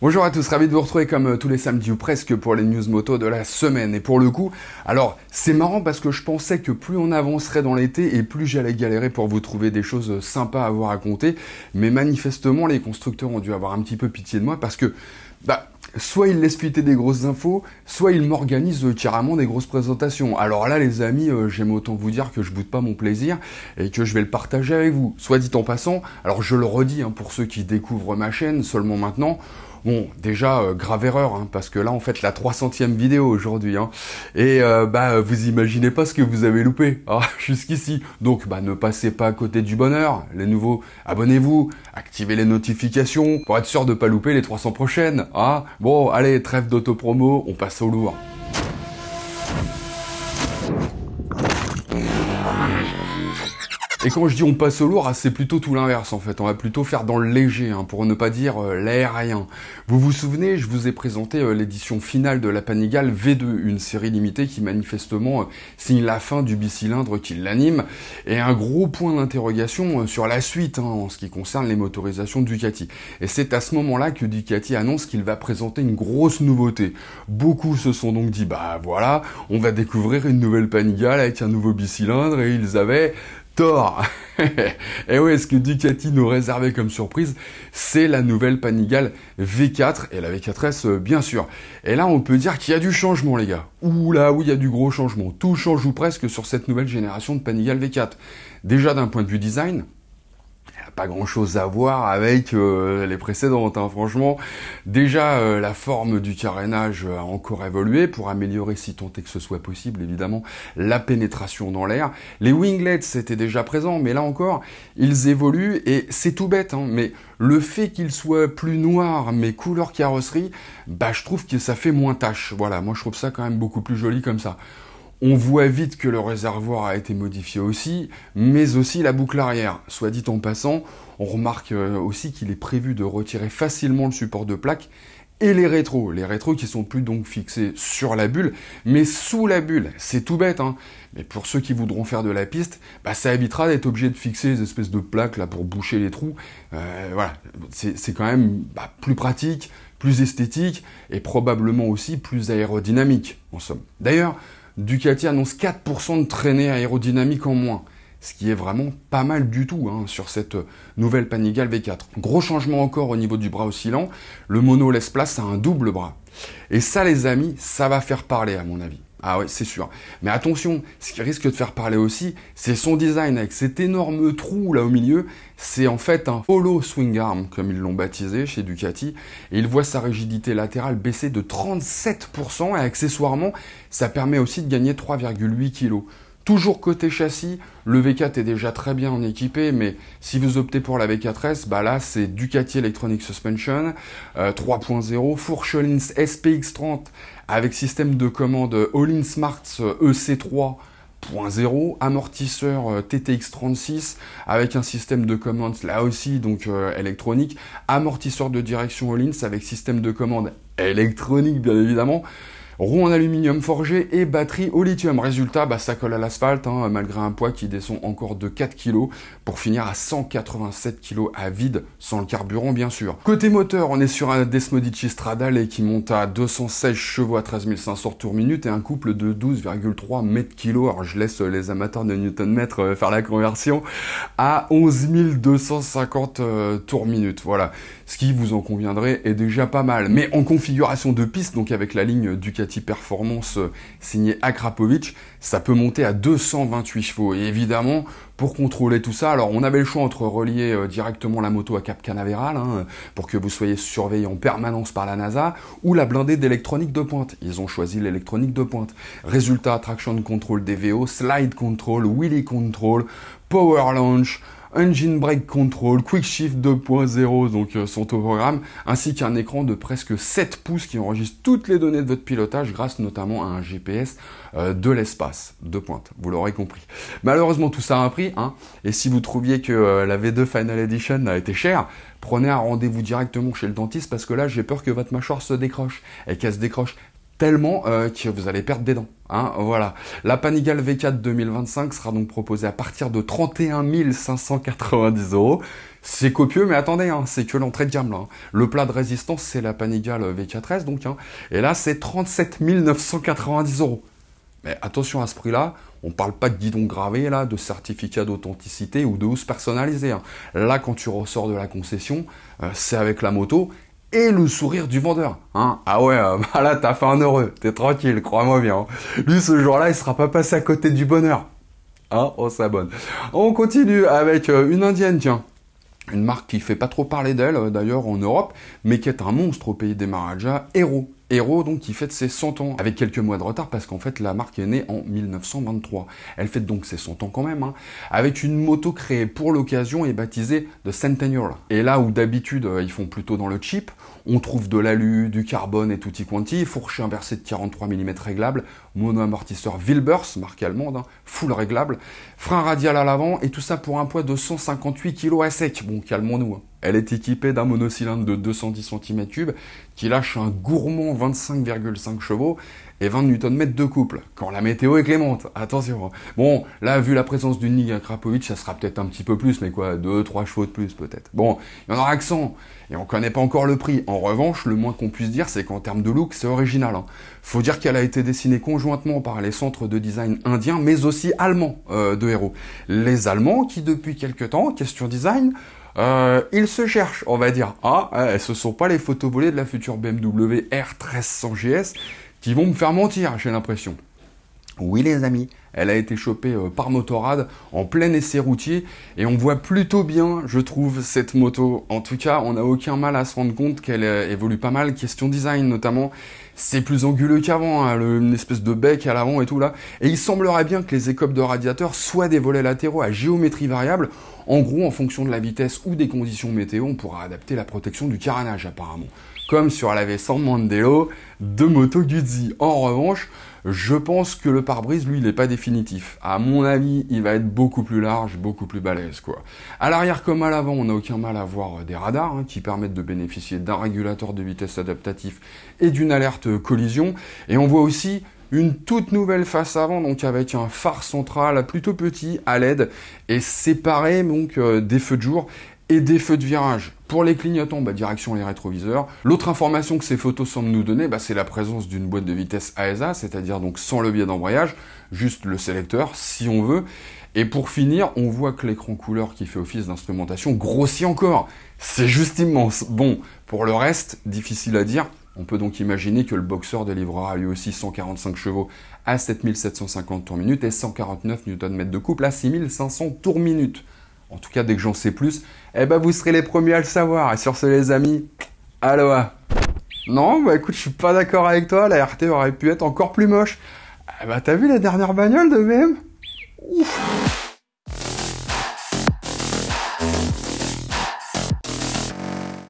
Bonjour à tous, ravi de vous retrouver comme tous les samedis ou presque pour les news moto de la semaine. Et pour le coup, alors c'est marrant parce que je pensais que plus on avancerait dans l'été et plus j'allais galérer pour vous trouver des choses sympas à vous raconter. Mais manifestement, les constructeurs ont dû avoir un petit peu pitié de moi parce que, soit ils laissent fuiter des grosses infos, soit ils m'organisent carrément des grosses présentations. Alors là, les amis, j'aime autant vous dire que je boude pas mon plaisir et que je vais le partager avec vous. Soit dit en passant, alors je le redis pour ceux qui découvrent ma chaîne seulement maintenant. Bon, déjà, grave erreur, parce que là, on fait la 300e vidéo aujourd'hui, et vous imaginez pas ce que vous avez loupé jusqu'ici. Donc, ne passez pas à côté du bonheur. Les nouveaux, abonnez-vous, activez les notifications pour être sûr de pas louper les 300 prochaines. Bon, allez, trêve d'autopromo, on passe au lourd. Et quand je dis on passe au lourd, c'est plutôt tout l'inverse en fait. On va plutôt faire dans le léger, pour ne pas dire l'aérien. Vous vous souvenez, je vous ai présenté l'édition finale de la Panigale V2, une série limitée qui manifestement signe la fin du bicylindre qui l'anime, et un gros point d'interrogation sur la suite en ce qui concerne les motorisations Ducati. Et c'est à ce moment-là que Ducati annonce qu'il va présenter une grosse nouveauté. Beaucoup se sont donc dit, voilà, on va découvrir une nouvelle Panigale avec un nouveau bicylindre, et ils avaient tort. Et oui, ce que Ducati nous réservait comme surprise, c'est la nouvelle Panigale V4 et la V4S bien sûr. Et là, on peut dire qu'il y a du changement, les gars. Oula, oui, il y a du gros changement. Tout change ou presque sur cette nouvelle génération de Panigale V4. Déjà d'un point de vue design, pas grand chose à voir avec les précédentes, franchement. Déjà, la forme du carénage a encore évolué pour améliorer, si tant est que ce soit possible, évidemment, la pénétration dans l'air. Les winglets étaient déjà présents, mais là encore, ils évoluent et c'est tout bête, mais le fait qu'ils soient plus noirs, mais couleur carrosserie, je trouve que ça fait moins tache. Voilà, moi je trouve ça quand même beaucoup plus joli comme ça. On voit vite que le réservoir a été modifié aussi, mais aussi la boucle arrière. Soit dit en passant, on remarque aussi qu'il est prévu de retirer facilement le support de plaque et les rétros. Les rétros qui sont plus donc fixés sur la bulle, mais sous la bulle. C'est tout bête, mais pour ceux qui voudront faire de la piste, ça évitera d'être obligé de fixer des espèces de plaques là pour boucher les trous. Voilà, c'est quand même plus pratique, plus esthétique et probablement aussi plus aérodynamique, en somme. D'ailleurs, Ducati annonce 4% de traînée aérodynamique en moins, ce qui est vraiment pas mal du tout sur cette nouvelle Panigale V4. Gros changement encore au niveau du bras oscillant, le mono laisse place à un double bras. Et ça les amis, ça va faire parler à mon avis. Ah ouais, c'est sûr. Mais attention, ce qui risque de faire parler aussi, c'est son design avec cet énorme trou là au milieu. C'est en fait un hollow swing arm, comme ils l'ont baptisé chez Ducati. Et il voit sa rigidité latérale baisser de 37%. Et accessoirement, ça permet aussi de gagner 3,8 kg. Toujours côté châssis, le V4 est déjà très bien en équipé, mais si vous optez pour la V4S, là c'est Ducati Electronic Suspension 3.0, fourche Öhlins SPX30 avec système de commande Öhlins Smart EC3.0, amortisseur TTX36 avec un système de commande là aussi donc électronique, amortisseur de direction Öhlins avec système de commande électronique bien évidemment. Roue en aluminium forgé et batterie au lithium. Résultat, ça colle à l'asphalte, malgré un poids qui descend encore de 4 kg pour finir à 187 kg à vide, sans le carburant bien sûr. Côté moteur, on est sur un Desmodici Stradale qui monte à 216 chevaux à 13 500 tours minute et un couple de 12,3 mètres-kg. Alors je laisse les amateurs de Newton-mètre faire la conversion à 11 250 tours minute. Voilà, ce qui, vous en conviendrez, est déjà pas mal. Mais en configuration de piste, donc avec la ligne Ducati Performance signée Akrapovic, ça peut monter à 228 chevaux. Et évidemment, pour contrôler tout ça, alors on avait le choix entre relier directement la moto à Cap Canaveral, pour que vous soyez surveillé en permanence par la NASA, ou la blindée d'électronique de pointe. Ils ont choisi l'électronique de pointe. Résultat, traction control DVO, slide control, wheelie control, power launch, Engine Brake Control, Quick Shift 2.0, donc sont au programme, ainsi qu'un écran de presque 7 pouces qui enregistre toutes les données de votre pilotage grâce notamment à un GPS de l'espace, de pointe, vous l'aurez compris. Malheureusement tout ça a un prix, et si vous trouviez que la V2 Final Edition a été chère, prenez un rendez-vous directement chez le dentiste parce que là j'ai peur que votre mâchoire se décroche et qu'elle se décroche tellement que vous allez perdre des dents. Voilà. La Panigale V4 2025 sera donc proposée à partir de 31 590 €. C'est copieux, mais attendez, hein, c'est que l'entrée de gamme là. Hein. Le plat de résistance, c'est la Panigale VK13 donc, hein, et là c'est 37 990 €. Mais attention à ce prix-là, on parle pas de guidon gravé là, de certificat d'authenticité ou de housse personnalisée. Hein. Là, quand tu ressors de la concession, c'est avec la moto et le sourire du vendeur. Hein. Ah ouais, bah là t'as fait un heureux, t'es tranquille, crois-moi bien. Hein. Lui ce jour-là, il sera pas passé à côté du bonheur. Hein, on s'abonne. On continue avec une indienne, tiens. Une marque qui fait pas trop parler d'elle, d'ailleurs, en Europe, mais qui est un monstre au pays des Maharajas, Hero. Hero, donc, qui fête ses 100 ans, avec quelques mois de retard, parce qu'en fait, la marque est née en 1923. Elle fête donc ses 100 ans quand même, hein, avec une moto créée pour l'occasion et baptisée The Centennial. Et là où d'habitude, ils font plutôt dans le cheap, on trouve de l'alu, du carbone et tutti quanti, fourché inversé de 43 mm réglable, mono-amortisseur Wilbers, marque allemande, hein, full réglable, frein radial à l'avant, et tout ça pour un poids de 158 kg à sec. Bon, calmons-nous. Hein. Elle est équipée d'un monocylindre de 210 cm3 qui lâche un gourmand 25,5 chevaux et 20 Nm de couple, quand la météo est clémente, attention. Bon, là, vu la présence d'une Niga Krapovic, ça sera peut-être un petit peu plus, mais quoi, 2-3 chevaux de plus peut-être. Bon, il y en aura que 100, et on connaît pas encore le prix. En revanche, le moins qu'on puisse dire, c'est qu'en termes de look, c'est original. Hein. Faut dire qu'elle a été dessinée conjointement par les centres de design indiens, mais aussi allemands de Hero. Les Allemands qui, depuis quelques temps, question design, ils se cherchent, on va dire. Ah, ce sont pas les photos volées de la future BMW R1300 GS qui vont me faire mentir, j'ai l'impression. Oui les amis, elle a été chopée par Motorrad en plein essai routier et on voit plutôt bien, je trouve, cette moto. En tout cas, on n'a aucun mal à se rendre compte qu'elle évolue pas mal, question design notamment. C'est plus anguleux qu'avant, hein, une espèce de bec à l'avant et tout là. Et il semblerait bien que les écopes de radiateur soient des volets latéraux à géométrie variable. En gros, en fonction de la vitesse ou des conditions météo, on pourra adapter la protection du carénage apparemment. Comme sur la V100 Mandelo de Moto Guzzi. En revanche, je pense que le pare-brise, lui, il n'est pas définitif. À mon avis, il va être beaucoup plus large, beaucoup plus balèze, quoi. À l'arrière comme à l'avant, on n'a aucun mal à voir des radars, hein, qui permettent de bénéficier d'un régulateur de vitesse adaptatif et d'une alerte collision. Et on voit aussi une toute nouvelle face avant, donc avec un phare central plutôt petit à LED et séparé donc des feux de jour et des feux de virage. Pour les clignotants, direction les rétroviseurs. L'autre information que ces photos semblent nous donner, c'est la présence d'une boîte de vitesse ASA, c'est-à-dire donc sans levier d'embrayage, juste le sélecteur si on veut. Et pour finir, on voit que l'écran couleur qui fait office d'instrumentation grossit encore. C'est juste immense. Bon, pour le reste, difficile à dire. On peut donc imaginer que le Boxer délivrera lui aussi 145 chevaux à 7750 tours minute et 149 Nm de couple à 6500 tours minute. En tout cas, dès que j'en sais plus, vous serez les premiers à le savoir. Et sur ce, les amis, aloha. Non, écoute, je suis pas d'accord avec toi. La RT aurait pu être encore plus moche. T'as vu la dernière bagnole de BM ? Ouf.